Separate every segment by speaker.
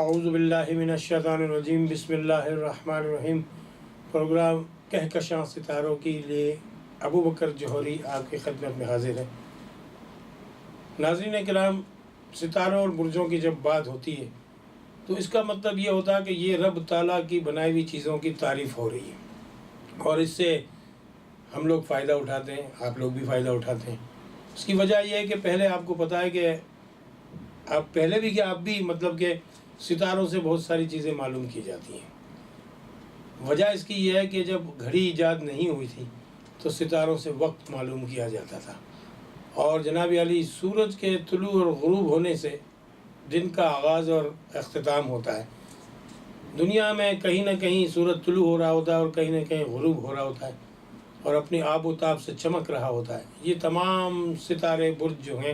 Speaker 1: اعوذ باللہ من الشیطان الرجیم بسم اللہ الرحمن الرحیم۔ پروگرام کہکشاں ستاروں کے لیے ابو بکر جوہری آپ کی خدمت میں حاضر ہے۔ ناظرین کرام، ستاروں اور برجوں کی جب بات ہوتی ہے تو اس کا مطلب یہ ہوتا ہے کہ یہ رب تعالیٰ کی بنائی ہوئی چیزوں کی تعریف ہو رہی ہے اور اس سے ہم لوگ فائدہ اٹھاتے ہیں، آپ لوگ بھی فائدہ اٹھاتے ہیں۔ اس کی وجہ یہ ہے کہ پہلے آپ کو پتہ ہے کہ آپ بھی مطلب کہ ستاروں سے بہت ساری چیزیں معلوم کی جاتی ہیں۔ وجہ اس کی یہ ہے کہ جب گھڑی ایجاد نہیں ہوئی تھی تو ستاروں سے وقت معلوم کیا جاتا تھا، اور جناب علی سورج کے طلوع اور غروب ہونے سے دن کا آغاز اور اختتام ہوتا ہے۔ دنیا میں کہیں نہ کہیں سورج طلوع ہو رہا ہوتا ہے اور کہیں نہ کہیں غروب ہو رہا ہوتا ہے اور اپنی آب و تاب سے چمک رہا ہوتا ہے۔ یہ تمام ستارے برج جو ہیں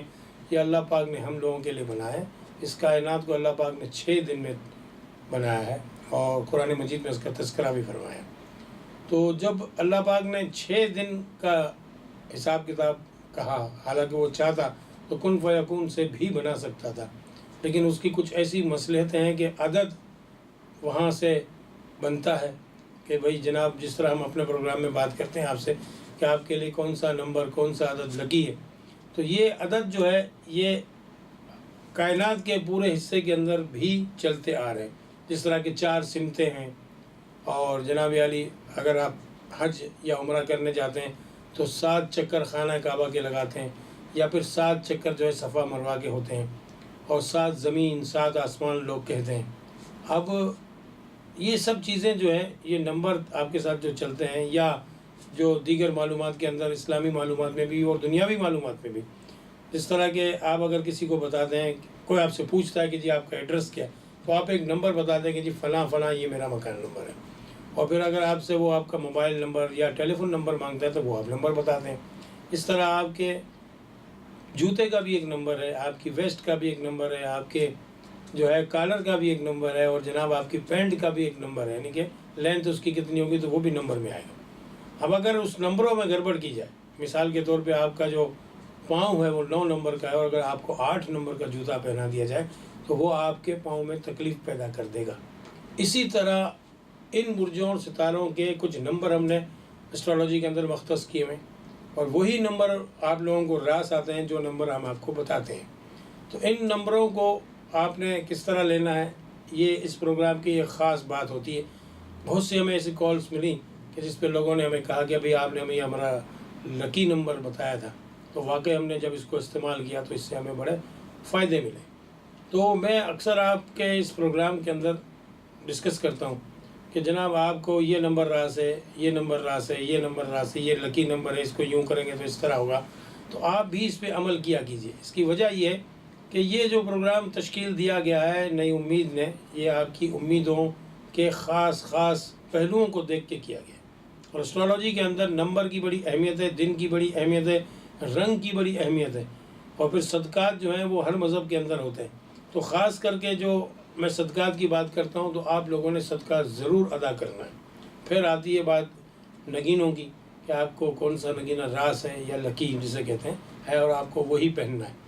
Speaker 1: یہ اللہ پاک نے ہم لوگوں کے لیے بنایا ہے۔ اس کائنات کو اللہ پاک نے 6 دن میں بنایا ہے اور قرآن مجید میں اس کا تذکرہ بھی فرمایا۔ تو جب اللہ پاک نے 6 دن کا حساب کتاب کہا، حالانکہ وہ چاہتا تو کن فیکون سے بھی بنا سکتا تھا، لیکن اس کی کچھ ایسی مصلحتیں ہیں کہ عدد وہاں سے بنتا ہے کہ بھئی جناب، جس طرح ہم اپنے پروگرام میں بات کرتے ہیں آپ سے کہ آپ کے لیے کون سا نمبر، کون سا عدد لکی ہے، تو یہ عدد جو ہے یہ کائنات کے پورے حصے کے اندر بھی چلتے آ رہے ہیں۔ جس طرح کہ 4 سمتیں ہیں، اور جناب علی اگر آپ حج یا عمرہ کرنے جاتے ہیں تو 7 چکر خانہ کعبہ کے لگاتے ہیں، یا پھر 7 چکر جو ہے صفا مروہ کے ہوتے ہیں، اور 7 زمین 7 آسمان لوگ کہتے ہیں۔ اب یہ سب چیزیں جو ہیں یہ نمبر آپ کے ساتھ جو چلتے ہیں، یا جو دیگر معلومات کے اندر اسلامی معلومات میں بھی اور دنیاوی معلومات میں بھی، جس طرح کہ آپ اگر کسی کو بتاتے ہیں، کوئی آپ سے پوچھتا ہے کہ جی آپ کا ایڈریس کیا ہے، تو آپ ایک نمبر بتاتے ہیں کہ جی فلاں فلاں یہ میرا مکان نمبر ہے، اور پھر اگر آپ سے وہ آپ کا موبائل نمبر یا ٹیلی فون نمبر مانگتا ہے تو وہ آپ نمبر بتاتے ہیں۔ اس طرح آپ کے جوتے کا بھی ایک نمبر ہے، آپ کی ویسٹ کا بھی ایک نمبر ہے، آپ کے جو ہے کالر کا بھی ایک نمبر ہے، اور جناب آپ کی پینٹ کا بھی ایک نمبر ہے، یعنی کہ لینتھ اس کی کتنی ہوگی تو وہ بھی نمبر میں آئے گا۔ اب اگر اس نمبروں میں گڑبڑ کی جائے، مثال کے طور پہ آپ کا جو پاؤں ہے وہ 9 نمبر کا ہے، اور اگر آپ کو 8 نمبر کا جوتا پہنا دیا جائے تو وہ آپ کے پاؤں میں تکلیف پیدا کر دے گا۔ اسی طرح ان برجوں اور ستاروں کے کچھ نمبر ہم نے اسٹرالوجی کے اندر مختص کیے ہوئے، اور وہی نمبر آپ لوگوں کو راس آتے ہیں جو نمبر ہم آپ کو بتاتے ہیں۔ تو ان نمبروں کو آپ نے کس طرح لینا ہے، یہ اس پروگرام کی ایک خاص بات ہوتی ہے۔ بہت سی ہمیں ایسی کالز ملی کہ جس پہ لوگوں نے ہمیں کہا کہ بھئی آپ نے ہمیں ہمارا لکی نمبر بتایا تھا، تو واقعی ہم نے جب اس کو استعمال کیا تو اس سے ہمیں بڑے فائدے ملے۔ تو میں اکثر آپ کے اس پروگرام کے اندر ڈسکس کرتا ہوں کہ جناب آپ کو یہ نمبر راس ہے، یہ نمبر راس ہے، یہ نمبر راس ہے، یہ لکی نمبر ہے، اس کو یوں کریں گے تو اس طرح ہوگا، تو آپ بھی اس پہ عمل کیا کیجئے۔ اس کی وجہ یہ ہے کہ یہ جو پروگرام تشکیل دیا گیا ہے نئی امید نے، یہ آپ کی امیدوں کے خاص پہلوؤں کو دیکھ کے کیا گیا، اور اسٹرالوجی کے اندر نمبر کی بڑی اہمیت ہے، دن کی بڑی اہمیت ہے، رنگ کی بڑی اہمیت ہے، اور پھر صدقات جو ہیں وہ ہر مذہب کے اندر ہوتے ہیں۔ تو خاص کر کے جو میں صدقات کی بات کرتا ہوں تو آپ لوگوں نے صدقات ضرور ادا کرنا ہے۔ پھر آتی ہے بات نگینوں کی کہ آپ کو کون سا نگینہ راس ہے یا لکی جسے کہتے ہیں ہے، اور آپ کو وہی پہننا ہے۔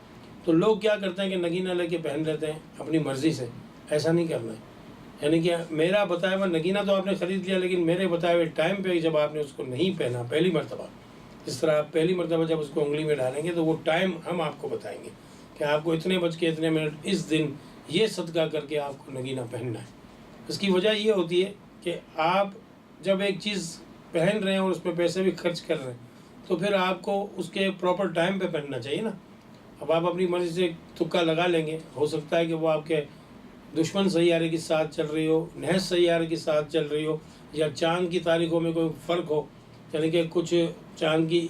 Speaker 1: تو لوگ کیا کرتے ہیں کہ نگینہ لے کے پہن لیتے ہیں اپنی مرضی سے، ایسا نہیں کرنا ہے۔ یعنی کہ میرا بتایا ہوا نگینہ تو آپ نے خرید لیا، لیکن میرے بتائے ہوئے ٹائم پہ جب آپ نے اس کو نہیں پہنا پہلی مرتبہ، اس طرح آپ پہلی مرتبہ جب اس کو انگلی میں ڈالیں گے تو وہ ٹائم ہم آپ کو بتائیں گے کہ آپ کو اتنے بج کے اتنے منٹ اس دن یہ صدقہ کر کے آپ کو نگینہ پہننا ہے۔ اس کی وجہ یہ ہوتی ہے کہ آپ جب ایک چیز پہن رہے ہیں اور اس میں پیسے بھی خرچ کر رہے ہیں تو پھر آپ کو اس کے پراپر ٹائم پہ پہننا چاہیے نا۔ اب آپ اپنی مرضی سے تکا لگا لیں گے، ہو سکتا ہے کہ وہ آپ کے دشمن سیارے کے ساتھ چل رہی ہو، نحس سیارے کے ساتھ چل رہی ہو، یا چاند کی تاریخوں میں کوئی فرق ہو، یعنی کہ کچھ چاند کی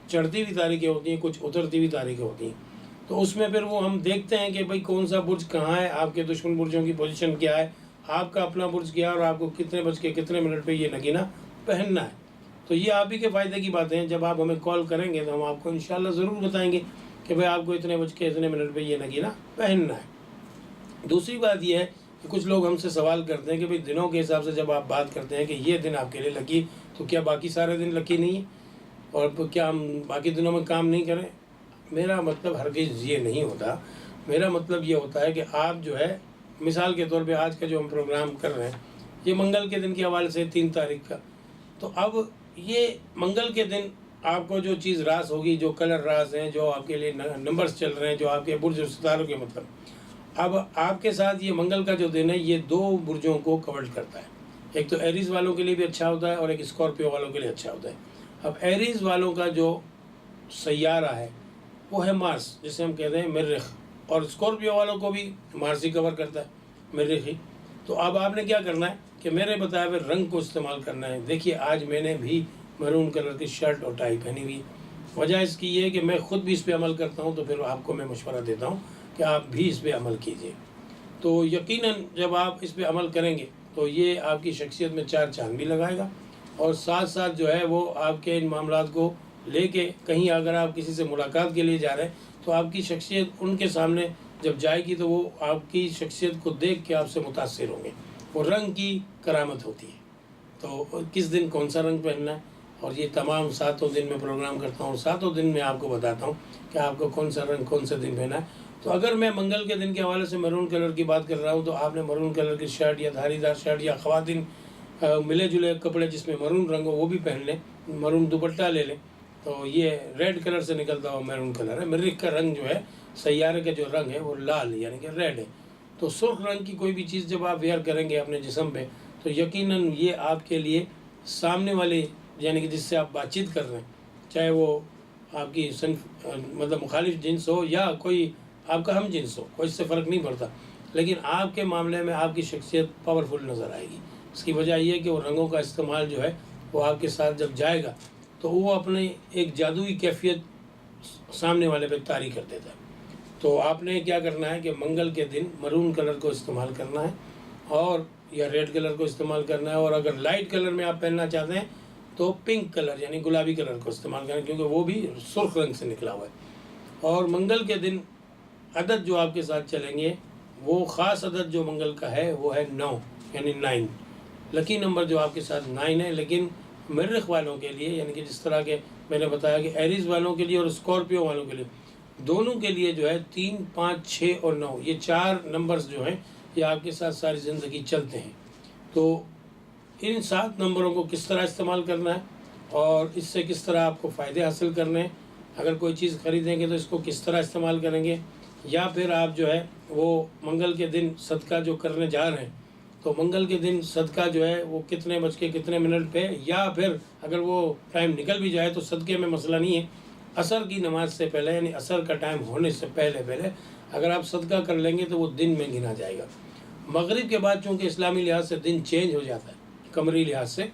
Speaker 1: چڑھتی ہوئی تاریخیں ہوتی ہیں، کچھ اترتی ہوئی تاریخیں ہوتی ہیں، تو اس میں پھر وہ ہم دیکھتے ہیں کہ بھئی کون سا برج کہاں ہے، آپ کے دشمن برجوں کی پوزیشن کیا ہے، آپ کا اپنا برج کیا ہے، اور آپ کو کتنے بج کے کتنے منٹ پہ یہ نگینہ پہننا ہے۔ تو یہ آپ ہی کے فائدے کی باتیں ہیں۔ جب آپ ہمیں کال کریں گے تو ہم آپ کو انشاءاللہ ضرور بتائیں گے کہ بھئی آپ کو اتنے بج کے اتنے منٹ پہ یہ نگینہ پہننا ہے۔ دوسری بات یہ ہے کہ کچھ لوگ ہم سے سوال کرتے ہیں کہ بھئی دنوں کے حساب سے جب آپ بات کرتے ہیں کہ یہ دن آپ کے لیے لکی، تو کیا باقی سارے دن لکی نہیں ہیں، اور کیا ہم باقی دنوں میں کام نہیں کریں؟ میرا مطلب ہرگز یہ نہیں ہوتا۔ میرا مطلب یہ ہوتا ہے کہ آپ جو ہے مثال کے طور پہ آج کا جو ہم پروگرام کر رہے ہیں یہ منگل کے دن کے حوالے سے 3 تاریخ کا، تو اب یہ منگل کے دن آپ کو جو چیز راز ہوگی، جو کلر راز ہیں، جو آپ کے لیے نمبرز چل رہے ہیں، جو آپ کے برج اور ستاروں کے مطلب، اب آپ کے ساتھ یہ منگل کا جو دن ہے یہ 2 برجوں کو کور کرتا ہے. ایک تو ایریز والوں کے لیے بھی اچھا ہوتا ہے اور ایک اسکارپیو والوں کے لیے اچھا ہوتا ہے. اب ایریز والوں کا جو سیارہ ہے وہ ہے مارس، جسے ہم کہتے ہیں مریخ، اور اسکارپیو والوں کو بھی مارس ہی کور کرتا ہے، مریخ ہی. تو اب آپ نے کیا کرنا ہے کہ میرے بتائے ہوئے رنگ کو استعمال کرنا ہے. دیکھیے آج میں نے بھی میرون کلر کی شرٹ اور ٹائی پہنی ہوئی. وجہ اس کی یہ ہے کہ میں خود بھی اس پہ عمل کرتا ہوں، تو پھر آپ کو میں مشورہ دیتا ہوں کہ آپ بھی اس پہ عمل کیجیے. تو یقیناً جب آپ اس پہ عمل کریں گے تو یہ آپ کی شخصیت میں 4 چاند بھی لگائے گا، اور ساتھ ساتھ جو ہے وہ آپ کے ان معاملات کو لے کے کہیں اگر آپ کسی سے ملاقات کے لیے جا رہے ہیں تو آپ کی شخصیت ان کے سامنے جب جائے گی تو وہ آپ کی شخصیت کو دیکھ کے آپ سے متاثر ہوں گے. وہ رنگ کی کرامت ہوتی ہے. تو کس دن کون سا رنگ پہننا ہے، اور یہ تمام 7 دن میں پروگرام کرتا ہوں، 7 دن میں آپ کو بتاتا ہوں کہ آپ کو کون سا رنگ کون سے دن پہننا ہے. تو اگر میں منگل کے دن کے حوالے سے میرون کلر کی بات کر رہا ہوں تو آپ نے میرون کلر کی شرٹ یا دھاری دار شرٹ، یا خواتین ملے جلے کپڑے جس میں میرون رنگ ہو وہ بھی پہن لیں، میرون دوپٹہ لے لیں. تو یہ ریڈ کلر سے نکلتا ہوا میرون کلر ہے. مریخ کا رنگ جو ہے، سیارے کا جو رنگ ہے وہ لال یعنی کہ ریڈ ہے. تو سرخ رنگ کی کوئی بھی چیز جب آپ ویئر کریں گے اپنے جسم پہ تو یقیناً یہ آپ کے لیے سامنے والے یعنی کہ جس سے آپ بات چیت کر رہے ہیں، چاہے وہ آپ کی مطلب مخالف جنس ہو یا کوئی آپ کا ہم جنس ہو، کوئی اس سے فرق نہیں پڑتا، لیکن آپ کے معاملے میں آپ کی شخصیت پاورفل نظر آئے گی. اس کی وجہ یہ ہے کہ وہ رنگوں کا استعمال جو ہے وہ آپ کے ساتھ جب جائے گا تو وہ اپنے ایک جادوئی کیفیت سامنے والے پہ طاری کر دیتا ہے. تو آپ نے کیا کرنا ہے کہ منگل کے دن مرون کلر کو استعمال کرنا ہے، اور یا ریڈ کلر کو استعمال کرنا ہے، اور اگر لائٹ کلر میں آپ پہننا چاہتے ہیں تو پنک کلر یعنی گلابی کلر کو استعمال کریں، کیونکہ وہ بھی سرخ رنگ سے نکلا ہوا ہے. اور منگل کے دن عدد جو آپ کے ساتھ چلیں گے وہ خاص عدد جو منگل کا ہے وہ ہے 9 یعنی 9. لکی نمبر جو آپ کے ساتھ 9 ہے. لیکن مریخ والوں کے لیے یعنی کہ جس طرح کے میں نے بتایا کہ ایریز والوں کے لیے اور اسکارپیو والوں کے لیے دونوں کے لیے جو ہے 3، 5، 6 اور 9 یہ 4 نمبرز جو ہیں یہ آپ کے ساتھ ساری زندگی چلتے ہیں. تو ان 7 نمبروں کو کس طرح استعمال کرنا ہے اور اس سے کس طرح آپ کو فائدے حاصل کرنے ہیں، اگر کوئی چیز خریدیں گے تو اس کو کس طرح استعمال کریں گے، یا پھر آپ جو ہے وہ منگل کے دن صدقہ جو کرنے جا رہے ہیں تو منگل کے دن صدقہ جو ہے وہ کتنے بج کے کتنے منٹ پہ، یا پھر اگر وہ ٹائم نکل بھی جائے تو صدقے میں مسئلہ نہیں ہے، عصر کی نماز سے پہلے یعنی عصر کا ٹائم ہونے سے پہلے اگر آپ صدقہ کر لیں گے تو وہ دن میں گنا جائے گا. مغرب کے بعد چونکہ اسلامی لحاظ سے دن چینج ہو جاتا ہے قمری لحاظ سے،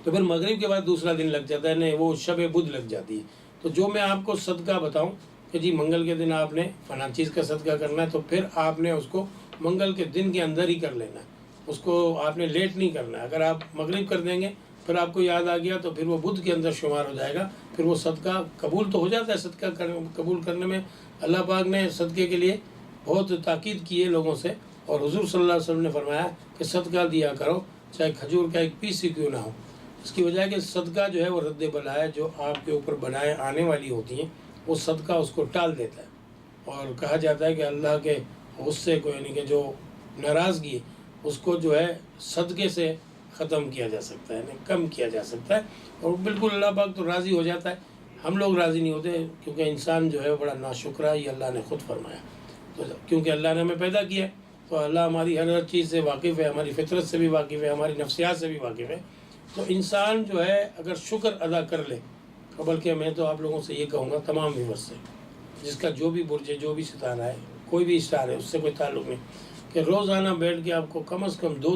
Speaker 1: تو پھر مغرب کے بعد دوسرا دن لگ جاتا ہے، نہیں وہ شب بدھ لگ جاتی ہے. تو جو میں آپ کو صدقہ بتاؤں کہ جی منگل کے دن آپ نے فلاں چیز کا صدقہ کرنا ہے، تو پھر آپ نے اس کو منگل کے دن کے اندر ہی کر لینا ہے، اس کو آپ نے لیٹ نہیں کرنا ہے. اگر آپ مغرب کر دیں گے پھر آپ کو یاد آ گیا تو پھر وہ بدھ کے اندر شمار ہو جائے گا، پھر وہ صدقہ قبول تو ہو جاتا ہے. صدقہ قبول کرنے میں اللہ پاک نے صدقے کے لیے بہت تاکید کی ہے لوگوں سے، اور حضور صلی اللہ علیہ وسلم نے فرمایا کہ صدقہ دیا کرو چاہے کھجور کا ایک پیس ہی کیوں نہ ہو. اس کی وجہ ہے کہ صدقہ جو ہے وہ رد بلائے جو آپ کے اوپر بلائیں آنے والی ہوتی ہیں وہ صدقہ اس کو ٹال دیتا ہے. اور کہا جاتا ہے کہ اللہ کے غصے کو یعنی کہ جو ناراضگی اس کو جو ہے صدقے سے ختم کیا جا سکتا ہے، یعنی کم کیا جا سکتا ہے، اور بالکل اللہ پاک تو راضی ہو جاتا ہے. ہم لوگ راضی نہیں ہوتے کیونکہ انسان جو ہے بڑا ناشکرہ ہے، یہ اللہ نے خود فرمایا. تو کیونکہ اللہ نے ہمیں پیدا کیا تو اللہ ہماری ہر چیز سے واقف ہے، ہماری فطرت سے بھی واقف ہے، ہماری نفسیات سے بھی واقف ہے. تو انسان جو ہے اگر شکر ادا کر لے، بلکہ میں تو آپ لوگوں سے یہ کہوں گا تمام ویورز سے جس کا جو بھی برج ہے، جو بھی ستارہ ہے، کوئی بھی اسٹار ہے، اس سے کوئی تعلق نہیں، کہ روزانہ بیٹھ کے آپ کو کم از کم 2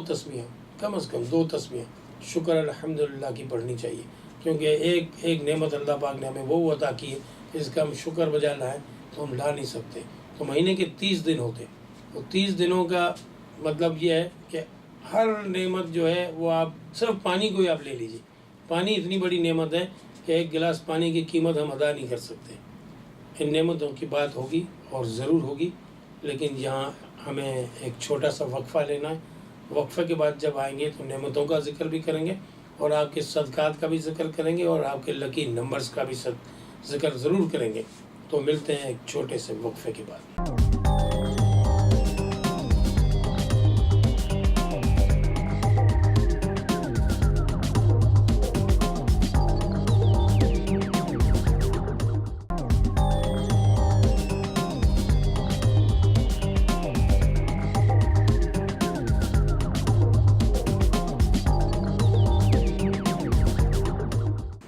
Speaker 1: تسبیحیں شکر الحمدللہ کی پڑھنی چاہیے. کیونکہ ایک نعمت اللہ پاک نے ہمیں وہ عطا کی ہے جس کا ہم شکر بجا لائیں تو ہم لا نہیں سکتے. تو مہینے کے 30 دن ہوتے، تو 30 دنوں کا مطلب یہ ہے کہ ہر نعمت جو ہے وہ آپ صرف پانی کو ہی آپ لے لیجیے. پانی اتنی بڑی نعمت ہے کہ ایک گلاس پانی کی قیمت ہم ادا نہیں کر سکتے. ان نعمتوں کی بات ہوگی اور ضرور ہوگی، لیکن یہاں ہمیں ایک چھوٹا سا وقفہ لینا ہے. وقفے کے بعد جب آئیں گے تو نعمتوں کا ذکر بھی کریں گے اور آپ کے صدقات کا بھی ذکر کریں گے اور آپ کے لکی نمبرز کا بھی ذکر ضرور کریں گے. تو ملتے ہیں ایک چھوٹے سے وقفے کے بعد.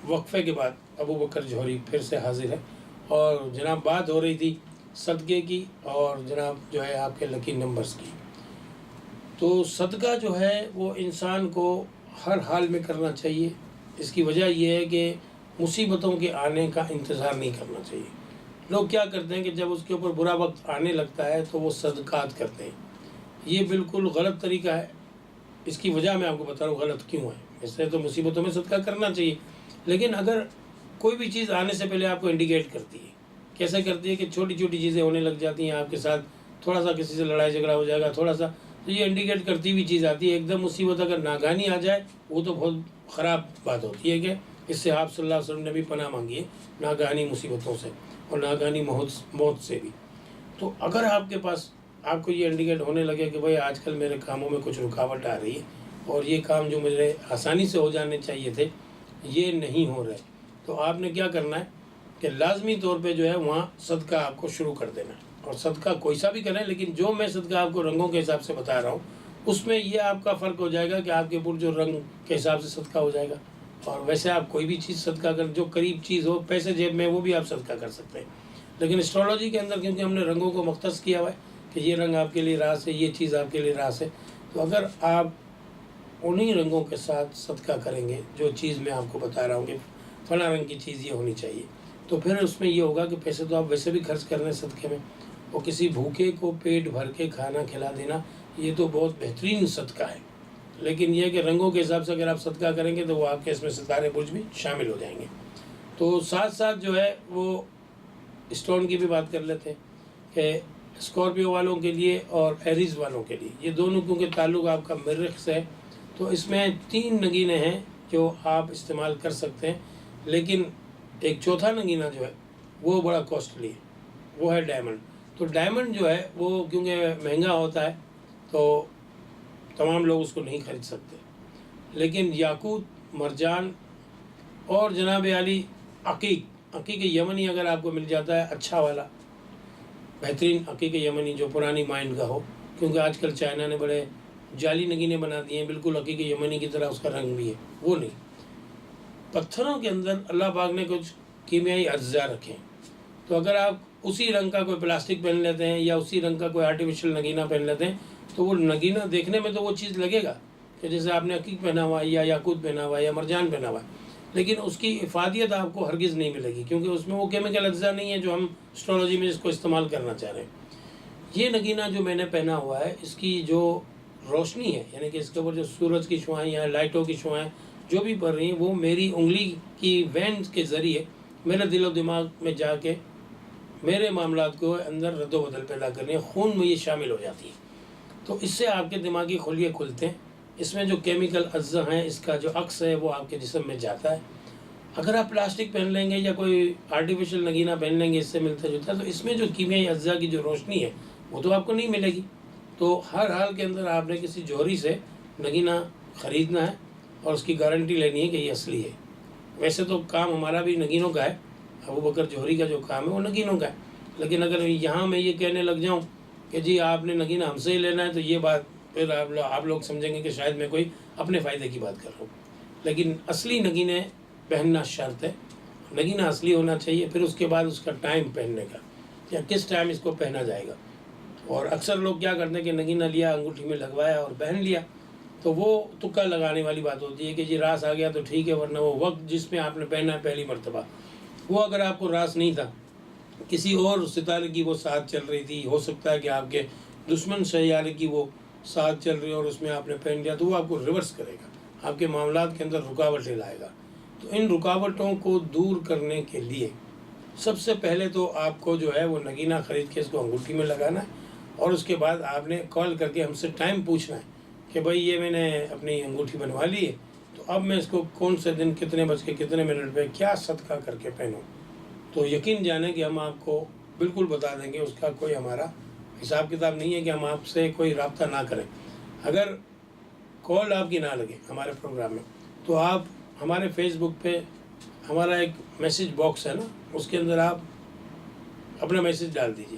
Speaker 1: وقفے کے بعد ابو بکر جوہری پھر سے حاضر ہے، اور جناب بات ہو رہی تھی صدقے کی اور جناب جو ہے آپ کے لکی نمبرز کی۔ تو صدقہ جو ہے وہ انسان کو ہر حال میں کرنا چاہیے۔ اس کی وجہ یہ ہے کہ مصیبتوں کے آنے کا انتظار نہیں کرنا چاہیے۔ لوگ کیا کرتے ہیں کہ جب اس کے اوپر برا وقت آنے لگتا ہے تو وہ صدقات کرتے ہیں، یہ بالکل غلط طریقہ ہے۔ اس کی وجہ میں آپ کو بتا رہا ہوں غلط کیوں ہے۔ اس سے تو مصیبتوں میں صدقہ کرنا چاہیے، لیکن اگر کوئی بھی چیز آنے سے پہلے آپ کو انڈیکیٹ کرتی ہے، کیسے کرتی ہے کہ چھوٹی چھوٹی چیزیں ہونے لگ جاتی ہیں آپ کے ساتھ، تھوڑا سا کسی سے لڑائی جھگڑا ہو جائے گا تھوڑا سا، تو یہ انڈیکیٹ کرتی ہوئی چیز آتی ہے۔ ایک دم مصیبت اگر ناگہانی آ جائے وہ تو بہت خراب بات ہوتی ہے، کہ اس سے آپ صلی اللہ علیہ وسلم نے بھی پناہ مانگی ہے ناگہانی مصیبتوں سے اور ناگہانی موت سے بھی۔ تو اگر آپ کے پاس آپ کو یہ انڈیکیٹ ہونے لگے کہ بھائی آج کل میرے کاموں میں کچھ رکاوٹ آ رہی ہے اور یہ کام جو مجھے آسانی سے ہو جانے چاہیے تھے یہ نہیں ہو رہے، تو آپ نے کیا کرنا ہے کہ لازمی طور پہ جو ہے وہاں صدقہ آپ کو شروع کر دینا ہے۔ اور صدقہ کوئی سا بھی کریں، لیکن جو میں صدقہ آپ کو رنگوں کے حساب سے بتا رہا ہوں اس میں یہ آپ کا فرق ہو جائے گا کہ آپ کے اوپر جو رنگ کے حساب سے صدقہ ہو جائے گا۔ اور ویسے آپ کوئی بھی چیز صدقہ کر، جو قریب چیز ہو پیسے جیب میں، وہ بھی آپ صدقہ کر سکتے ہیں۔ لیکن اسٹرالوجی کے اندر کیونکہ ہم نے رنگوں کو مختص کیا ہوا ہے کہ یہ رنگ آپ کے لیے راس ہے، یہ چیز آپ کے لیے راس ہے، تو اگر آپ انہی رنگوں کے ساتھ صدقہ کریں گے، جو چیز میں آپ کو بتا رہا ہوں کہ فلاں رنگ کی چیز یہ ہونی چاہیے، تو پھر اس میں یہ ہوگا کہ پیسے تو آپ ویسے بھی خرچ کر رہے ہیں صدقے میں، اور کسی بھوکے کو پیٹ بھر کے کھانا کھلا دینا یہ تو بہت بہترین صدقہ ہے۔ لیکن یہ کہ رنگوں کے حساب سے اگر آپ صدقہ کریں گے تو وہ آپ کے اس میں ستارے برج بھی شامل ہو جائیں گے۔ تو ساتھ ساتھ جو ہے وہ اسٹون کی بھی بات کر لیتے ہیں کہ اسکارپیو والوں کے لیے اور ایریز والوں کے لیے، یہ دونوں کیونکہ تعلق آپ کا مریخ سے ہے، تو اس میں 3 نگینے ہیں جو آپ استعمال کر سکتے ہیں، لیکن ایک چوتھا نگینہ جو ہے وہ بڑا کوسٹلی ہے، وہ ہے ڈائمنڈ۔ تو ڈائمنڈ جو ہے وہ کیونکہ مہنگا ہوتا ہے تو تمام لوگ اس کو نہیں خرید سکتے، لیکن یاقوت، مرجان اور جناب عالی عقیق یمنی اگر آپ کو مل جاتا ہے اچھا والا بہترین عقیق یمنی جو پرانی مائنڈ کا ہو، کیونکہ آج کل چائنا نے بڑے جعلی نگینے بنا دیے ہیں، بالکل عقیق یمنی کی طرح اس کا رنگ بھی ہے، وہ نہیں۔ پتھروں کے اندر اللہ پاک نے کچھ کیمیائی اجزاء رکھے ہیں، تو اگر آپ اسی رنگ کا کوئی پلاسٹک پہن لیتے ہیں یا اسی رنگ کا کوئی آرٹیفیشل نگینہ پہن لیتے ہیں تو وہ نگینہ دیکھنے میں تو وہ چیز لگے گا کہ جیسے آپ نے عقیق پہنا ہوا ہے یا یاقوت پہنا ہوا ہے یا مرجان پہنا ہوا ہے، لیکن اس کی افادیت آپ کو ہرگز نہیں ملے گی، کیونکہ اس میں وہ کیمیکل اجزاء نہیں ہے جو ہم اسٹرالوجی میں اس کو استعمال کرنا چاہ رہے ہیں۔ یہ نگینہ جو میں نے پہنا ہوا ہے اس کی جو روشنی ہے، یعنی کہ اس کے اوپر جو سورج کی شعاعیں یا لائٹوں کی شعاعیں جو بھی پڑ رہی ہیں وہ میری انگلی کی وین کے ذریعے میرے دل و دماغ میں جا کے میرے معاملات کو اندر رد و بدل پیدا کر رہی ہیں، خون میں یہ شامل ہو جاتی ہے، تو اس سے آپ کے دماغی خلیے کھلتے ہیں، اس میں جو کیمیکل اجزاء ہیں اس کا جو عکس ہے وہ آپ کے جسم میں جاتا ہے۔ اگر آپ پلاسٹک پہن لیں گے یا کوئی آرٹیفیشل نگینہ پہن لیں گے اس سے ملتا جلتا، تو اس میں جو کیمیائی اجزاء کی جو روشنی ہے وہ تو آپ کو نہیں ملے گی۔ تو ہر حال کے اندر آپ نے کسی جوہری سے نگینہ خریدنا ہے اور اس کی گارنٹی لینی ہے کہ یہ اصلی ہے۔ ویسے تو کام ہمارا بھی نگینوں کا ہے، ابو بکر جوہری کا جو کام ہے وہ نگینوں کا ہے، لیکن اگر یہاں میں یہ کہنے لگ جاؤں کہ جی آپ نے نگینہ ہم سے ہی لینا ہے تو یہ بات پھر آپ لوگ سمجھیں گے کہ شاید میں کوئی اپنے فائدے کی بات کر رہا ہوں، لیکن اصلی نگینے پہننا شرط ہے، نگینہ اصلی ہونا چاہیے، پھر اس کے بعد اس کا ٹائم پہننے کا یا کس ٹائم اس کو پہنا جائے گا۔ اور اکثر لوگ کیا کرتے ہیں کہ نگینہ لیا انگوٹھی میں لگوایا اور پہن لیا، تو وہ تکا لگانے والی بات ہوتی ہے کہ جی راس آ گیا تو ٹھیک ہے، ورنہ وہ وقت جس میں آپ نے پہنا ہے پہلی مرتبہ وہ اگر آپ کو راس نہیں تھا، کسی اور ستارے کی وہ ساتھ چل رہی تھی، ہو سکتا ہے کہ آپ کے دشمن سیارے کی وہ ساتھ چل رہی ہے اور اس میں آپ نے پہن لیا، تو وہ آپ کو ریورس کرے گا، آپ کے معاملات کے اندر رکاوٹیں لائے گا۔ تو ان رکاوٹوں کو دور کرنے کے لیے سب سے پہلے تو آپ کو جو ہے وہ نگینہ خرید کے اس کو انگوٹھی میں لگانا ہے، اور اس کے بعد آپ نے کال کر کے ہم سے ٹائم پوچھنا ہے کہ بھائی یہ میں نے اپنی انگوٹھی بنوا لی ہے، تو اب میں اس کو کون سے دن کتنے بج کے کتنے منٹ پہ کیا صدقہ کر کے پہنوں، تو یقین جانیں کہ ہم آپ کو بالکل بتا دیں گے۔ اس کا کوئی ہمارا حساب کتاب نہیں ہے کہ ہم آپ سے کوئی رابطہ نہ کریں۔ اگر کال آپ کی نہ لگے ہمارے پروگرام میں تو آپ ہمارے فیس بک پہ ہمارا ایک میسیج باکس ہے نا، اس کے اندر آپ اپنا میسیج ڈال دیجئے،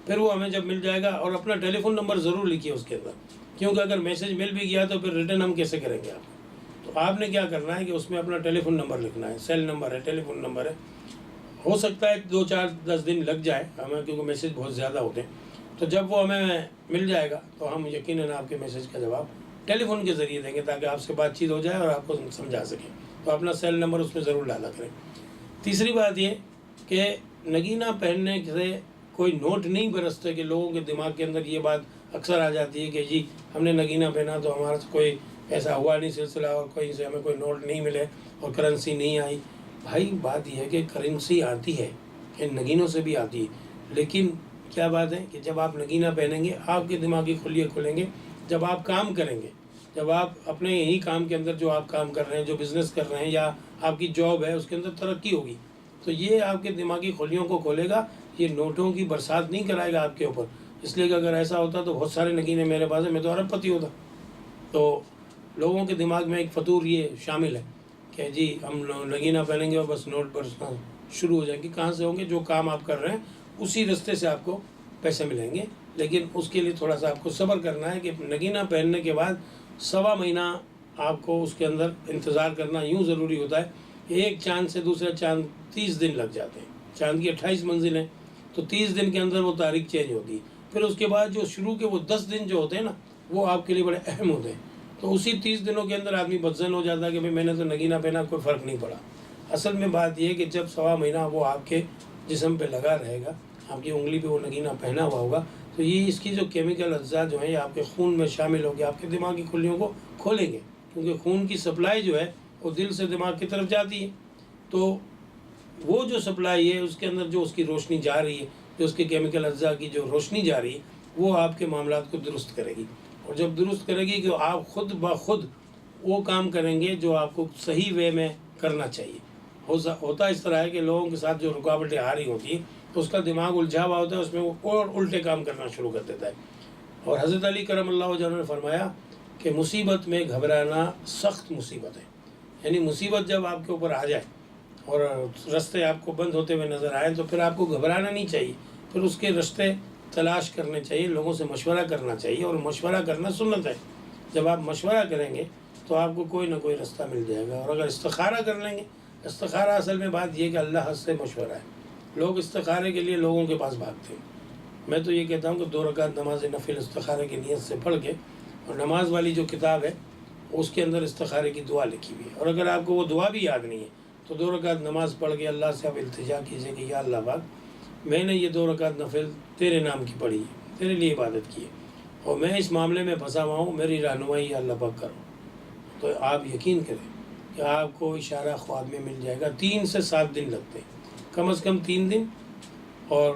Speaker 1: پھر وہ ہمیں جب مل جائے گا، اور اپنا ٹیلی فون نمبر ضرور لکھیے اس کے اندر، کیونکہ اگر میسیج مل بھی گیا تو پھر ریٹرن ہم کیسے کریں گے آپ کو، تو آپ نے کیا کرنا ہے کہ اس میں اپنا ٹیلی فون نمبر لکھنا ہے، سیل نمبر ہے، ٹیلی فون نمبر ہے. ہو سکتا ہے 2 4 10 دن لگ جائے ہمیں، کیونکہ میسیج بہت زیادہ ہوتے ہیں. تو جب وہ ہمیں مل جائے گا تو ہم یقیناً آپ کے میسیج کا جواب ٹیلی فون کے ذریعے دیں گے، تاکہ آپ سے بات چیت ہو جائے اور آپ کو سمجھا سکیں. تو اپنا سیل نمبر اس میں ضرور ڈالا کریں. تیسری بات یہ کہ نگینہ پہننے سے کوئی نوٹ نہیں برستے، کہ لوگوں کے دماغ کے اندر یہ بات اکثر آ جاتی ہے کہ جی ہم نے نگینہ پہنا تو ہمارا کوئی ایسا ہوا نہیں سلسلہ، اور کہیں سے ہمیں کوئی نوٹ نہیں ملے اور کرنسی نہیں آئی. بھائی بات یہ ہے کہ کرنسی آتی ہے، کہ نگینوں سے بھی آتی ہے، لیکن کیا بات ہے کہ جب آپ نگینہ پہنیں گے آپ کے دماغی خلیے کھلیں گے. جب آپ کام کریں گے، جب آپ اپنے یہی کام کے اندر جو آپ کام کر رہے ہیں، جو بزنس کر رہے ہیں یا آپ کی جاب ہے، اس کے اندر ترقی ہوگی، تو یہ آپ کے دماغی خلیوں کو کھولے گا. یہ نوٹوں کی برسات نہیں کرائے گا آپ کے اوپر. اس لیے کہ اگر ایسا ہوتا تو بہت سارے نگینے میرے پاس ہیں، میں تو ارب پتی ہوتا. تو لوگوں کے دماغ میں ایک فطور یہ شامل ہے کہ جی ہم نگینہ پہنیں گے اور بس نوٹ برسنا شروع ہو جائیں گے. کہاں سے ہوں گے؟ جو کام آپ کر رہے ہیں اسی رستے سے آپ کو پیسے ملیں گے. لیکن اس کے لیے تھوڑا سا آپ کو صبر کرنا ہے کہ نگینہ پہننے کے بعد 1.25 مہینہ آپ کو اس کے اندر انتظار کرنا یوں ضروری ہوتا ہے کہ ایک چاند سے دوسرے چاند 30 دن لگ جاتے ہیں. چاند کی 28 منزلیں، تو 30 دن کے اندر وہ تاریخ چینج ہوتی ہے. پھر اس کے بعد جو شروع کے وہ 10 دن جو ہوتے ہیں نا، وہ آپ کے لیے بڑے اہم ہوتے ہیں. تو اسی 30 دنوں کے اندر آدمی بدزن ہو جاتا ہے کہ بھئی میں نے تو نگینہ پہنا، کوئی فرق نہیں پڑا. اصل میں بات یہ ہے کہ جب 1.25 مہینہ وہ آپ کے جسم پہ لگا رہے گا، آپ کی انگلی پہ وہ نگینہ پہنا ہوا ہوگا، تو یہ اس کی جو کیمیکل اجزاء جو ہیں یہ آپ کے خون میں شامل ہو کے آپ کے دماغ کی خلیوں کو کھولیں گے. کیونکہ خون کی سپلائی جو ہے وہ دل سے دماغ کی طرف جاتی ہے. تو وہ جو سپلائی ہے اس کے اندر جو اس کی روشنی جا رہی ہے، جو اس کے کیمیکل اجزاء کی جو روشنی جا رہی ہے، وہ آپ کے معاملات کو درست کرے گی. اور جب درست کرے گی کہ آپ خود بخود وہ کام کریں گے جو آپ کو صحیح وے میں کرنا چاہیے. ہوتا اس طرح ہے کہ لوگوں کے ساتھ جو رکاوٹیں آ رہی ہوتی ہیں تو اس کا دماغ الجھا ہوا ہوتا ہے، اس میں وہ اور الٹے کام کرنا شروع کر دیتا ہے. اور حضرت علی کرم اللہ وجہہ نے فرمایا کہ مصیبت میں گھبرانا سخت مصیبت ہے. یعنی مصیبت جب آپ کے اوپر آ جائے اور رستے آپ کو بند ہوتے ہوئے نظر آئیں تو پھر آپ کو گھبرانا نہیں چاہیے. پھر اس کے رستے تلاش کرنے چاہیے، لوگوں سے مشورہ کرنا چاہیے، اور مشورہ کرنا سنت ہے. جب آپ مشورہ کریں گے تو آپ کو کوئی نہ کوئی رستہ مل جائے گا. اور اگر استخارہ کر لیں گے، استخارہ اصل میں بات یہ کہ اللہ سے مشورہ ہے. لوگ استخارے کے لیے لوگوں کے پاس بھاگتے ہیں. میں تو یہ کہتا ہوں کہ 2 رکعت نماز نفل استخارے کی نیت سے پڑھ کے، اور نماز والی جو کتاب ہے اس کے اندر استخارے کی دعا لکھی ہوئی ہے. اور اگر آپ کو وہ دعا بھی یاد نہیں ہے تو 2 رکعت نماز پڑھ کے اللہ سے آپ التجا کیجئے کہ یا اللہ پاک، میں نے یہ 2 رکعت نفل تیرے نام کی پڑھی ہے، تیرے لیے عبادت کی ہے، اور میں اس معاملے میں پھنسا ہوا ہوں، میری رہنمائی اللہ پاک کرو. تو آپ یقین کریں کہ آپ کو اشارہ خواب میں مل جائے گا. 3 سے 7 دن لگتے ہیں، کم از کم 3 دن اور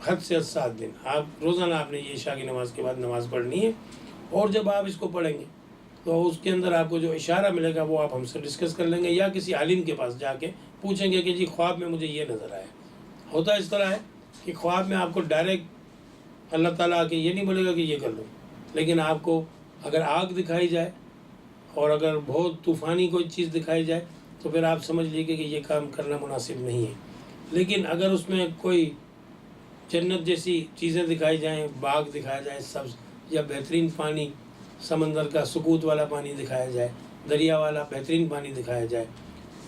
Speaker 1: حد سے حد 7 دن. آپ روزانہ آپ نے یہ عشاء کی نماز کے بعد نماز پڑھنی ہے. اور جب آپ اس کو پڑھیں گے تو اس کے اندر آپ کو جو اشارہ ملے گا وہ آپ ہم سے ڈسکس کر لیں گے، یا کسی عالم کے پاس جا کے پوچھیں گے کہ جی خواب میں مجھے یہ نظر آیا. ہوتا اس طرح ہے کہ خواب میں آپ کو ڈائریکٹ اللہ تعالیٰ آ کے یہ نہیں بولے گا کہ یہ کر لو، لیکن آپ کو اگر آگ دکھائی جائے اور اگر بہت طوفانی کوئی چیز دکھائی جائے تو پھر آپ سمجھ لیجیے کہ یہ کام کرنا مناسب نہیں ہے. لیکن اگر اس میں کوئی جنت جیسی چیزیں دکھائی جائیں، باغ دکھایا جائے سبز، یا بہترین پانی، سمندر کا سکوت والا پانی دکھایا جائے، دریا والا بہترین پانی دکھایا جائے،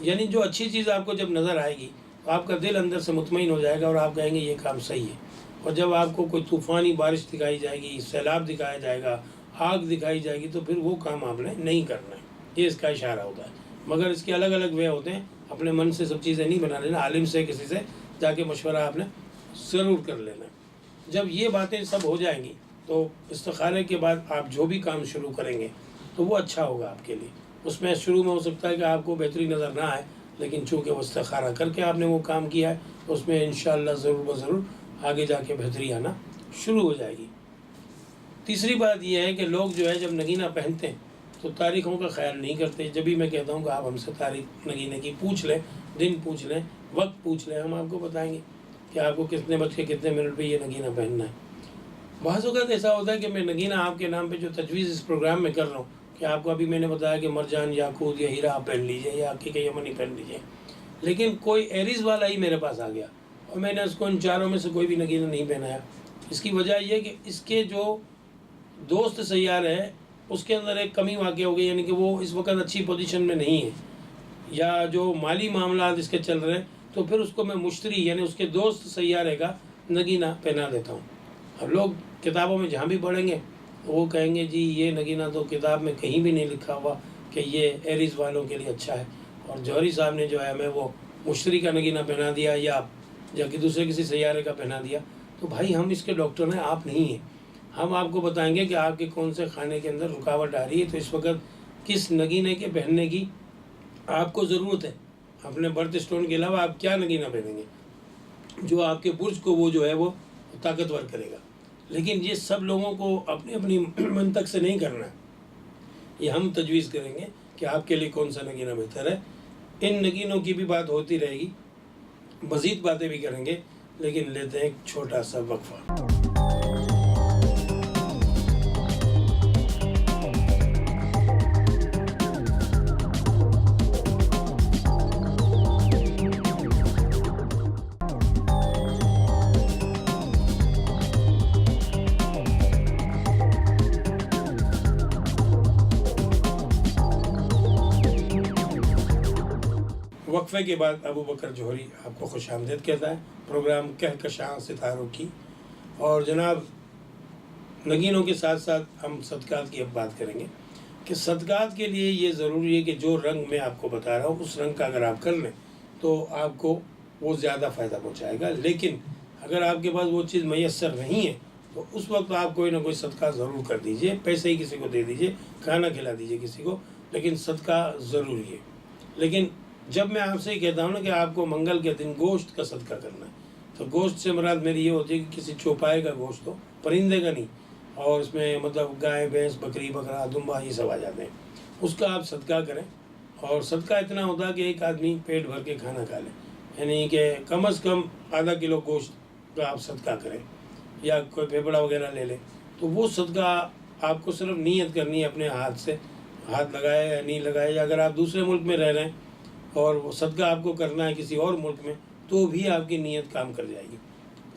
Speaker 1: یعنی جو اچھی چیز آپ کو جب نظر آئے گی تو آپ کا دل اندر سے مطمئن ہو جائے گا اور آپ کہیں گے یہ کام صحیح ہے. اور جب آپ کو کوئی طوفانی بارش دکھائی جائے گی، سیلاب دکھایا جائے گا، آگ دکھائی جائے گی، تو پھر وہ کام آپ نے نہیں کرنا ہے. یہ اس کا اشارہ ہوتا ہے. مگر اس کے الگ الگ وے ہوتے ہیں. اپنے من سے سب چیزیں نہیں بنا لینا، عالم سے کسی سے جا کے مشورہ آپ نے ضرور کر لینا. جب یہ باتیں سب ہو جائیں گی تو استخارے کے بعد آپ جو بھی کام شروع کریں گے تو وہ اچھا ہوگا آپ کے لیے. اس میں شروع میں ہو سکتا ہے کہ آپ کو بہتری نظر نہ آئے، لیکن چونکہ وہ استخارہ کر کے آپ نے وہ کام کیا ہے تو اس میں انشاءاللہ ضرور بضرور آگے جا کے بہتری آنا شروع ہو جائے گی. تیسری بات یہ ہے کہ لوگ جو ہے جب نگینہ پہنتے ہیں تو تاریخوں کا خیال نہیں کرتے. جب بھی میں کہتا ہوں کہ آپ ہم سے تاریخ نگینے کی پوچھ لیں، دن پوچھ لیں، وقت پوچھ لیں، ہم آپ کو بتائیں گے کہ آپ کو کتنے بج کے کتنے منٹ پہ یہ نگینہ پہننا ہے. بعض اوقات ایسا ہوتا ہے کہ میں نگینہ آپ کے نام پہ جو تجویز اس پروگرام میں کر رہا ہوں کہ آپ کو ابھی میں نے بتایا کہ مرجان، یاقوت یا ہیرا آپ پہن لیجئے، یا عقیقہ یمنی پہن لیجئے، لیکن کوئی ایریز والا ہی میرے پاس آ گیا اور میں نے اس کو ان چاروں میں سے کوئی بھی نگینہ نہیں پہنایا. اس کی وجہ یہ کہ اس کے جو دوست سیار ہیں اس کے اندر ایک کمی واقع ہو گئی، یعنی کہ وہ اس وقت اچھی پوزیشن میں نہیں ہے، یا جو مالی معاملات اس کے چل رہے ہیں، تو پھر اس کو میں مشتری یعنی اس کے دوست سیارے کا نگینہ پہنا دیتا ہوں۔ اب لوگ کتابوں میں جہاں بھی پڑھیں گے وہ کہیں گے جی یہ نگینہ تو کتاب میں کہیں بھی نہیں لکھا ہوا کہ یہ ایریز والوں کے لیے اچھا ہے، اور جوہری صاحب نے جو ہے ہمیں وہ مشتری کا نگینہ پہنا دیا یا کہ دوسرے کسی سیارے کا پہنا دیا۔ تو بھائی ہم اس کے ڈاکٹر ہیں، آپ نہیں ہیں۔ ہم آپ کو بتائیں گے کہ آپ کے کون سے کھانے کے اندر رکاوٹ آ رہی ہے، تو اس وقت کس نگینے کے پہننے کی آپ کو ضرورت ہے۔ اپنے برتھ اسٹون کے علاوہ آپ کیا نگینہ پہنیں گے جو آپ کے برج کو وہ جو ہے وہ طاقتور کرے گا؟ لیکن یہ سب لوگوں کو اپنی اپنی منطق سے نہیں کرنا ہے، یہ ہم تجویز کریں گے کہ آپ کے لیے کون سا نگینہ بہتر ہے۔ ان نگینوں کی بھی بات ہوتی رہے گی، مزید باتیں بھی کریں گے، لیکن لیتے ہیں ایک چھوٹا سا وقفہ۔ وقفے کے بعد ابو بکر جوہری آپ کو خوش آمدید کہتا ہے پروگرام کہکشاں ستاروں کی۔ اور جناب نگینوں کے ساتھ ساتھ ہم صدقات کی اب بات کریں گے کہ صدقات کے لیے یہ ضروری ہے کہ جو رنگ میں آپ کو بتا رہا ہوں اس رنگ کا اگر آپ کر لیں تو آپ کو وہ زیادہ فائدہ پہنچائے گا۔ لیکن اگر آپ کے پاس وہ چیز میسر نہیں ہے تو اس وقت آپ کوئی نہ کوئی صدقہ ضرور کر دیجئے، پیسے ہی کسی کو دے دیجئے، کھانا کھلا دیجئے کسی کو، لیکن صدقہ ضروری ہے۔ لیکن جب میں آپ سے یہ کہتا ہوں نا کہ آپ کو منگل کے دن گوشت کا صدقہ کرنا ہے، تو گوشت سے مراد میری یہ ہوتی ہے کہ کسی چوپائے کا گوشت ہو، پرندے کا نہیں، اور اس میں مطلب گائے بھینس بکری بکرا دمبا یہ سب آ جاتے ہیں، اس کا آپ صدقہ کریں۔ اور صدقہ اتنا ہوتا ہے کہ ایک آدمی پیٹ بھر کے کھانا کھا لے، یعنی کہ کم از کم آدھا کلو گوشت کا آپ صدقہ کریں، یا کوئی پھیپڑا وغیرہ لے لیں۔ تو وہ صدقہ آپ کو صرف نیت کرنی ہے، اپنے ہاتھ سے ہاتھ لگائے یا نہیں لگائے، یا اگر آپ دوسرے ملک میں رہ رہے ہیں اور وہ صدقہ آپ کو کرنا ہے کسی اور ملک میں تو بھی آپ کی نیت کام کر جائے گی،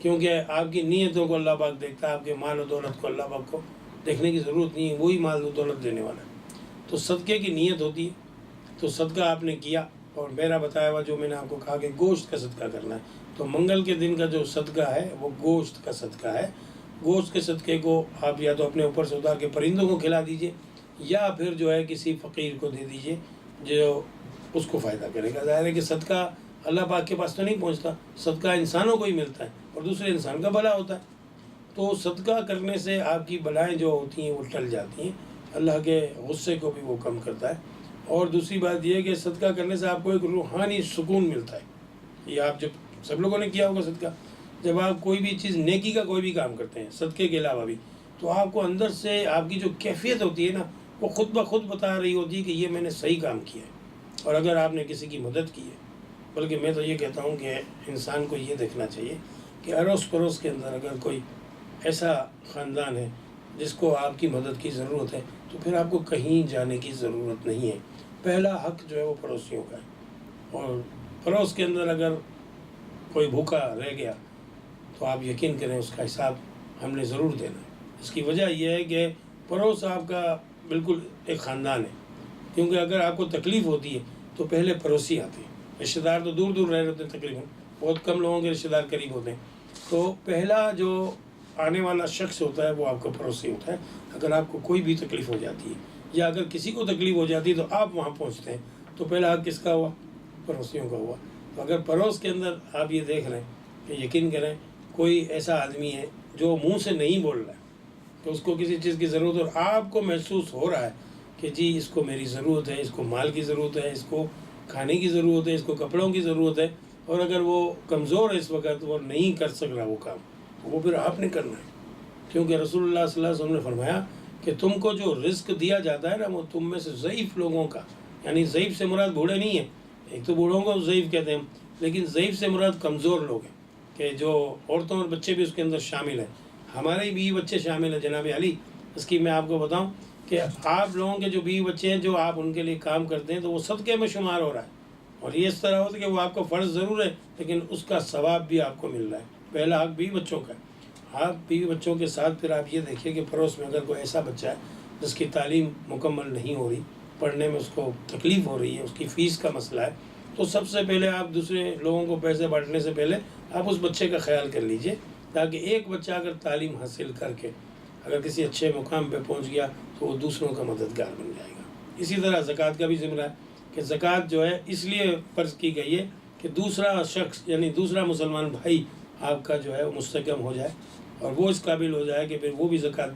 Speaker 1: کیونکہ آپ کی نیتوں کو اللہ پاک دیکھتا ہے، آپ کے مال و دولت کو اللہ پاک کو دیکھنے کی ضرورت نہیں ہے، وہی مال و دولت دینے والا ہے۔ تو صدقے کی نیت ہوتی ہے، تو صدقہ آپ نے کیا، اور میرا بتایا ہوا جو میں نے آپ کو کہا کہ گوشت کا صدقہ کرنا ہے، تو منگل کے دن کا جو صدقہ ہے وہ گوشت کا صدقہ ہے۔ گوشت کے صدقے کو آپ یا تو اپنے اوپر سے اتار کے پرندوں کو کھلا دیجئے، یا پھر جو ہے کسی فقیر کو دے دیجئے جو اس کو فائدہ کرے گا۔ ظاہر ہے کہ صدقہ اللہ پاک کے پاس تو نہیں پہنچتا، صدقہ انسانوں کو ہی ملتا ہے اور دوسرے انسان کا بھلا ہوتا ہے۔ تو صدقہ کرنے سے آپ کی بلائیں جو ہوتی ہیں وہ ٹل جاتی ہیں، اللہ کے غصے کو بھی وہ کم کرتا ہے۔ اور دوسری بات یہ ہے کہ صدقہ کرنے سے آپ کو ایک روحانی سکون ملتا ہے۔ یہ آپ جب سب لوگوں نے کیا ہوگا صدقہ، جب آپ کوئی بھی چیز نیکی کا کوئی بھی کام کرتے ہیں صدقے کے علاوہ بھی، تو آپ کو اندر سے آپ کی جو کیفیت ہوتی ہے نا وہ خود بخود بتا رہی ہوتی ہے کہ یہ میں نے صحیح کام کیا ہے۔ اور اگر آپ نے کسی کی مدد کی ہے، بلکہ میں تو یہ کہتا ہوں کہ انسان کو یہ دیکھنا چاہیے کہ اڑوس پڑوس کے اندر اگر کوئی ایسا خاندان ہے جس کو آپ کی مدد کی ضرورت ہے تو پھر آپ کو کہیں جانے کی ضرورت نہیں ہے۔ پہلا حق جو ہے وہ پڑوسیوں کا ہے، اور پڑوس کے اندر اگر کوئی بھوکا رہ گیا تو آپ یقین کریں اس کا حساب ہم نے ضرور دینا ہے۔ اس کی وجہ یہ ہے کہ پڑوس آپ کا بالکل ایک خاندان ہے، کیونکہ اگر آپ کو تکلیف ہوتی ہے تو پہلے پڑوسی آتے ہیں۔ رشتہ دار تو دور دور رہ رہے ہوتے ہیں، تقریباً بہت کم لوگوں کے رشتہ دار قریب ہوتے ہیں، تو پہلا جو آنے والا شخص ہوتا ہے وہ آپ کا پڑوسی ہوتا ہے۔ اگر آپ کو کوئی بھی تکلیف ہو جاتی ہے یا اگر کسی کو تکلیف ہو جاتی ہے تو آپ وہاں پہنچتے ہیں، تو پہلا حق کس کا ہوا؟ پڑوسیوں کا ہوا۔ تو اگر پڑوس کے اندر آپ یہ دیکھ رہے ہیں کہ یقین کریں کوئی ایسا آدمی ہے جو منہ سے نہیں بول رہا ہے کہ اس کو کسی چیز کی ضرورت ہے، اور آپ کو محسوس ہو رہا ہے کہ جی اس کو میری ضرورت ہے، اس کو مال کی ضرورت ہے، اس کو کھانے کی ضرورت ہے، اس کو کپڑوں کی ضرورت ہے، اور اگر وہ کمزور ہے اس وقت وہ نہیں کر سک رہا وہ کام، تو وہ پھر آپ نے کرنا ہے۔ کیونکہ رسول اللہ صلی اللہ علیہ وسلم نے فرمایا کہ تم کو جو رزق دیا جاتا ہے نا وہ تم میں سے ضعیف لوگوں کا، یعنی ضعیف سے مراد بوڑھے نہیں ہیں، ایک تو بوڑھوں کو ضعیف کہتے ہیں، لیکن ضعیف سے مراد کمزور لوگ ہیں، کہ جو عورتوں اور بچے بھی اس کے اندر شامل ہیں۔ ہمارے بیوی بچے شامل ہیں جناب علی۔ اس کی میں آپ کو بتاؤں کہ آپ لوگوں کے جو بیوی بچے ہیں جو آپ ان کے لیے کام کرتے ہیں تو وہ صدقے میں شمار ہو رہا ہے، اور یہ اس طرح ہوتا ہے کہ وہ آپ کو فرض ضرور ہے لیکن اس کا ثواب بھی آپ کو مل رہا ہے۔ پہلا حق بیوی بچوں کا ہے۔ آپ بیوی بچوں کے ساتھ پھر آپ یہ دیکھیے کہ پڑوس میں اگر کوئی ایسا بچہ ہے جس کی تعلیم مکمل نہیں ہو رہی، پڑھنے میں اس کو تکلیف ہو رہی ہے، اس کی فیس کا مسئلہ ہے، تو سب سے پہلے آپ دوسرے لوگوں کو پیسے بانٹنے سے پہلے آپ اس بچے کا خیال کر لیجئے، تاکہ ایک بچہ اگر تعلیم حاصل کر کے اگر کسی اچھے مقام پہ پہنچ گیا تو وہ دوسروں کا مددگار بن جائے گا۔ اسی طرح زکوٰۃ کا بھی ذمہ ہے کہ زکوٰۃ جو ہے اس لیے فرض کی گئی ہے کہ دوسرا شخص یعنی دوسرا مسلمان بھائی آپ کا جو ہے وہ مستحکم ہو جائے اور وہ اس قابل ہو جائے کہ پھر وہ بھی زکوٰۃ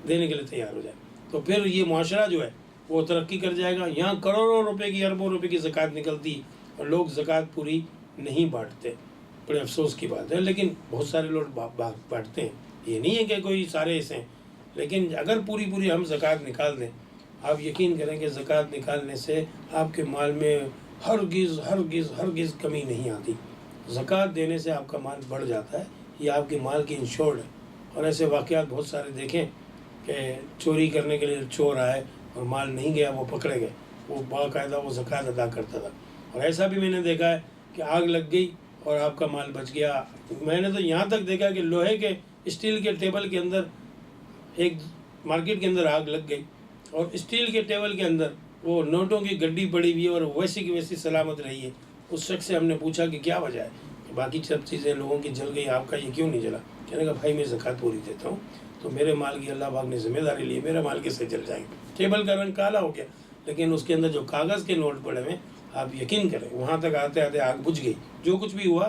Speaker 1: دینے کے لیے تیار ہو جائے، تو پھر یہ معاشرہ جو ہے وہ ترقی کر جائے گا۔ یہاں کروڑوں روپے کی اربوں روپے کی زکوٰۃ نکلتی اور لوگ زکوٰۃ پوری نہیں بانٹتے، بڑے افسوس کی بات ہے، لیکن بہت سارے لوگ بانٹتے ہیں، یہ نہیں ہے کہ کوئی سارے ایسے ہیں، لیکن اگر پوری ہم زکوٰۃ نکال دیں، آپ یقین کریں کہ زکوٰۃ نکالنے سے آپ کے مال میں ہرگز کمی نہیں آتی، زکوٰۃ دینے سے آپ کا مال بڑھ جاتا ہے، یہ آپ کے مال کی انشورڈ ہے۔ اور ایسے واقعات بہت سارے دیکھیں کہ چوری کرنے کے لیے چور آئے اور مال نہیں گیا، وہ پکڑے گئے، وہ باقاعدہ وہ زکوٰۃ ادا کرتا تھا۔ اور ایسا بھی میں نے دیکھا ہے کہ آگ لگ گئی اور آپ کا مال بچ گیا۔ میں نے تو یہاں تک دیکھا کہ لوہے کے اسٹیل کے ٹیبل کے اندر ایک مارکیٹ کے اندر آگ لگ گئی اور اسٹیل کے ٹیبل کے اندر وہ نوٹوں کی گڈی پڑی ہوئی ہے اور ویسی کی ویسی سلامت رہی ہے۔ اس شخص سے ہم نے پوچھا کہ کیا وجہ ہے، کہ باقی سب چیزیں لوگوں کی جل گئی، آپ کا یہ کیوں نہیں جلا؟ کہنے کا بھائی میں زکوٰۃ پوری دیتا ہوں تو میرے مال کی اللہ پاک نے ذمہ داری لی، میرا مال کیسے جل جائے گا؟ ٹیبل کا رنگ کالا ہو گیا، لیکن اس کے اندر جو کاغذ کے نوٹ پڑے ہوئے آپ یقین کریں وہاں تک آتے آتے آگ بجھ گئی، جو کچھ بھی ہوا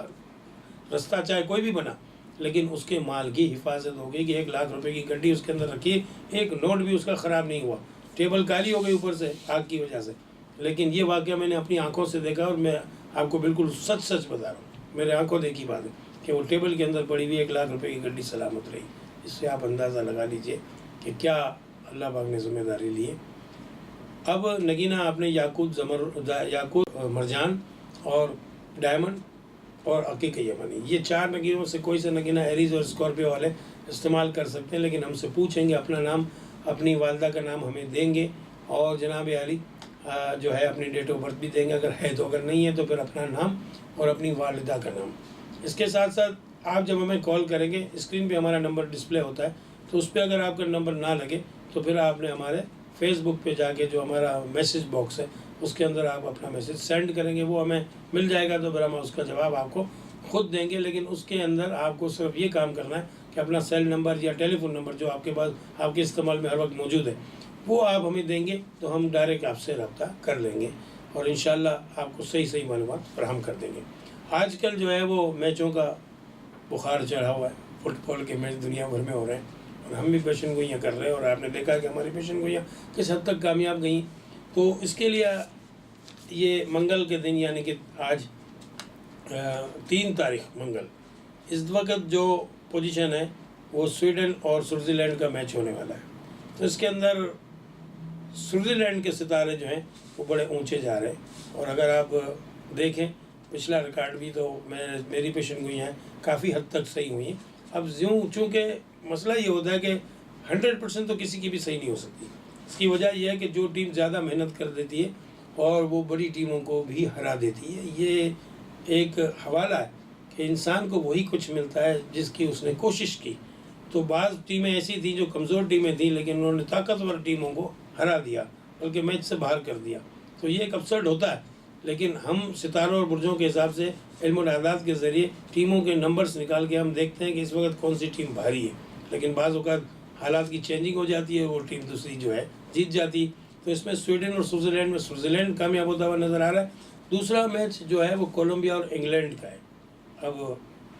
Speaker 1: رستہ چاہے کوئی بھی بنا، لیکن اس کے مال کی حفاظت ہو گئی کہ 1,00,000 روپے کی گڈی اس کے اندر رکھی، ایک نوٹ بھی اس کا خراب نہیں ہوا، ٹیبل کالی ہو گئی اوپر سے آگ کی وجہ سے۔ لیکن یہ واقعہ میں نے اپنی آنکھوں سے دیکھا اور میں آپ کو بالکل سچ بتا رہا ہوں، میرے آنکھوں دیکھی بات ہے کہ وہ ٹیبل کے اندر پڑی ہوئی 1,00,000 روپے کی گڈی سلامت رہی۔ اس سے آپ اندازہ لگا لیجئے کہ کیا اللہ پاک نے ذمہ داری لی ہے۔ اب نگینہ آپ نے یاقوت مرجان اور ڈائمنڈ اور عقیق یمنی، یہ 4 نگینوں سے کوئی سے نگینہ ایریز اور اسکارپیو والے استعمال کر سکتے ہیں، لیکن ہم سے پوچھیں گے، اپنا نام اپنی والدہ کا نام ہمیں دیں گے اور جناب عالی جو ہے اپنی ڈیٹ آف برتھ بھی دیں گے اگر ہے تو، اگر نہیں ہے تو پھر اپنا نام اور اپنی والدہ کا نام۔ اس کے ساتھ ساتھ آپ جب ہمیں کال کریں گے، اسکرین پہ ہمارا نمبر ڈسپلے ہوتا ہے، تو اس پہ اگر آپ کا نمبر نہ لگے تو پھر آپ نے ہمارے فیس بک پہ جا کے جو ہمارا میسیج باکس ہے اس کے اندر آپ اپنا میسیج سینڈ کریں گے، وہ ہمیں مل جائے گا تو پھر ہم اس کا جواب آپ کو خود دیں گے۔ لیکن اس کے اندر آپ کو صرف یہ کام کرنا ہے کہ اپنا سیل نمبر یا ٹیلی فون نمبر جو آپ کے پاس آپ کے استعمال میں ہر وقت موجود ہے وہ آپ ہمیں دیں گے تو ہم ڈائریکٹ آپ سے رابطہ کر لیں گے اور انشاءاللہ آپ کو صحیح معلومات فراہم کر دیں گے۔ آج کل جو ہے وہ میچوں کا بخار چڑھا ہوا ہے، فٹ بال کے میچ دنیا بھر میں ہو رہے ہیں اور ہم بھی پیشن گوئیاں کر رہے ہیں اور آپ نے دیکھا کہ ہماری پیشن گوئیاں کس حد تک کامیاب گئیں۔ تو اس کے لیے یہ منگل کے دن یعنی کہ آج 3 تاریخ منگل، اس وقت جو پوزیشن ہے وہ سویڈن اور سوئٹزر لینڈ کا میچ ہونے والا ہے، تو اس کے اندر سوئٹزر لینڈ کے ستارے جو ہیں وہ بڑے اونچے جا رہے ہیں اور اگر آپ دیکھیں پچھلا ریکارڈ بھی تو میری پیشن گوئیاں کافی حد تک صحیح ہوئی ہیں۔ اب چونکہ مسئلہ یہ ہوتا ہے کہ 100% تو کسی کی بھی صحیح نہیں ہو سکتی، اس کی وجہ یہ ہے کہ جو ٹیم زیادہ محنت کر دیتی ہے اور وہ بڑی ٹیموں کو بھی ہرا دیتی ہے، یہ ایک حوالہ ہے کہ انسان کو وہی کچھ ملتا ہے جس کی اس نے کوشش کی۔ تو بعض ٹیمیں ایسی تھیں جو کمزور ٹیمیں تھیں لیکن انہوں نے طاقتور ٹیموں کو ہرا دیا بلکہ میچ سے باہر کر دیا، تو یہ ایک اپسٹ ہوتا ہے۔ لیکن ہم ستاروں اور برجوں کے حساب سے علم الاعداد کے ذریعے ٹیموں کے نمبرز نکال کے ہم دیکھتے ہیں کہ اس وقت کون سی ٹیم بھاری ہے، لیکن بعض اوقات حالات کی چینجنگ ہو جاتی ہے، وہ ٹیم دوسری جو ہے جیت جاتی۔ تو اس میں سویڈن اور سوئٹزر لینڈ میں سوئٹزر لینڈ کامیاب ہوتا ہوا نظر آ رہا ہے۔ دوسرا میچ جو ہے وہ کولمبیا اور انگلینڈ کا ہے۔ اب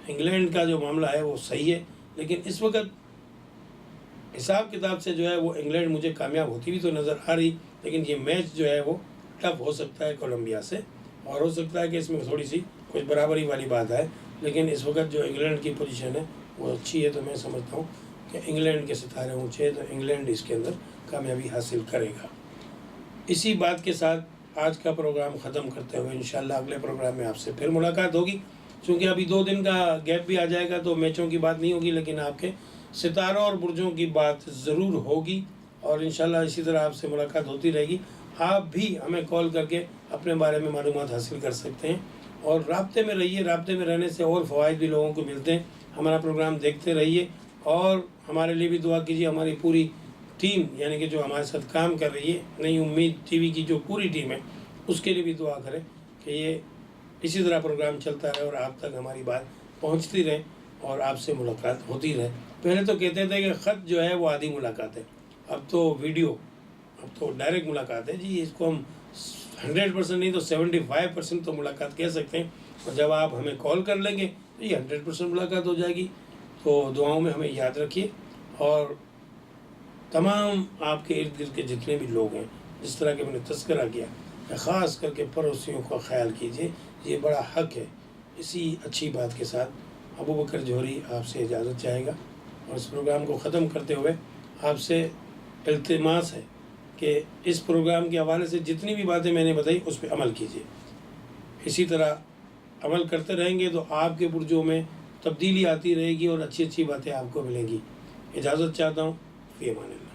Speaker 1: انگلینڈ کا جو معاملہ ہے وہ صحیح ہے، لیکن اس وقت حساب کتاب سے جو ہے وہ انگلینڈ مجھے کامیاب ہوتی بھی تو نظر آ رہی، لیکن یہ میچ جو ہے وہ ٹف ہو سکتا ہے کولمبیا سے، اور ہو سکتا ہے کہ اس میں تھوڑی سی کچھ برابری والی بات ہے، لیکن اس وقت جو انگلینڈ کی پوزیشن ہے وہ اچھی ہے، تو میں سمجھتا ہوں کہ انگلینڈ کے ستارے اونچے ہیں تو انگلینڈ اس کے اندر کامیابی حاصل کرے گا۔ اسی بات کے ساتھ آج کا پروگرام ختم کرتے ہوئے انشاءاللہ اگلے پروگرام میں آپ سے پھر ملاقات ہوگی، چونکہ ابھی 2 دن کا گیپ بھی آ جائے گا تو میچوں کی بات نہیں ہوگی، لیکن آپ کے ستاروں اور برجوں کی بات ضرور ہوگی اور انشاءاللہ اسی طرح آپ سے ملاقات ہوتی رہے گی۔ آپ بھی ہمیں کال کر کے اپنے بارے میں معلومات حاصل کر سکتے ہیں اور رابطے میں رہیے، رابطے میں رہنے سے اور فوائد بھی لوگوں کو ملتے ہیں۔ ہمارا پروگرام دیکھتے رہیے اور ہمارے لیے بھی دعا کیجیے، ہماری پوری ٹیم یعنی کہ جو ہمارے ساتھ کام کر رہی ہے نئی امید ٹی وی کی جو پوری ٹیم ہے اس کے لیے بھی دعا کریں کہ یہ اسی طرح پروگرام چلتا رہے اور آپ تک ہماری بات پہنچتی رہے اور آپ سے ملاقات ہوتی رہے. پہلے تو کہتے تھے کہ خط جو ہے وہ آدھی ملاقات ہے، اب تو ویڈیو، اب تو ڈائریکٹ ملاقات ہے. جی اس کو ہم 100% نہیں تو 75% تو ملاقات کہہ سکتے ہیں. اور جب آپ ہمیں کال کر لیں گے تو یہ 100% ملاقات ہو جائے گی. تو دعاؤں میں ہمیں یاد رکھیے، اور تمام آپ کے ارد گرد کے جتنے بھی لوگ ہیں جس طرح کہ میں نے تذکرہ کیا، خاص کر کے پڑوسیوں کا خیال کیجیے، یہ بڑا حق ہے. اسی اچھی بات کے ساتھ ابو بکر جوہری آپ سے اجازت چاہے گا، اور اس پروگرام کو ختم کرتے ہوئے آپ سے التماس ہے کہ اس پروگرام کے حوالے سے جتنی بھی باتیں میں نے بتائی اس پہ عمل کیجیے. اسی طرح عمل کرتے رہیں گے تو آپ کے برجوں میں تبدیلی آتی رہے گی اور اچھی اچھی باتیں آپ کو ملیں گی. اجازت چاہتا ہوں، فی امان اللہ.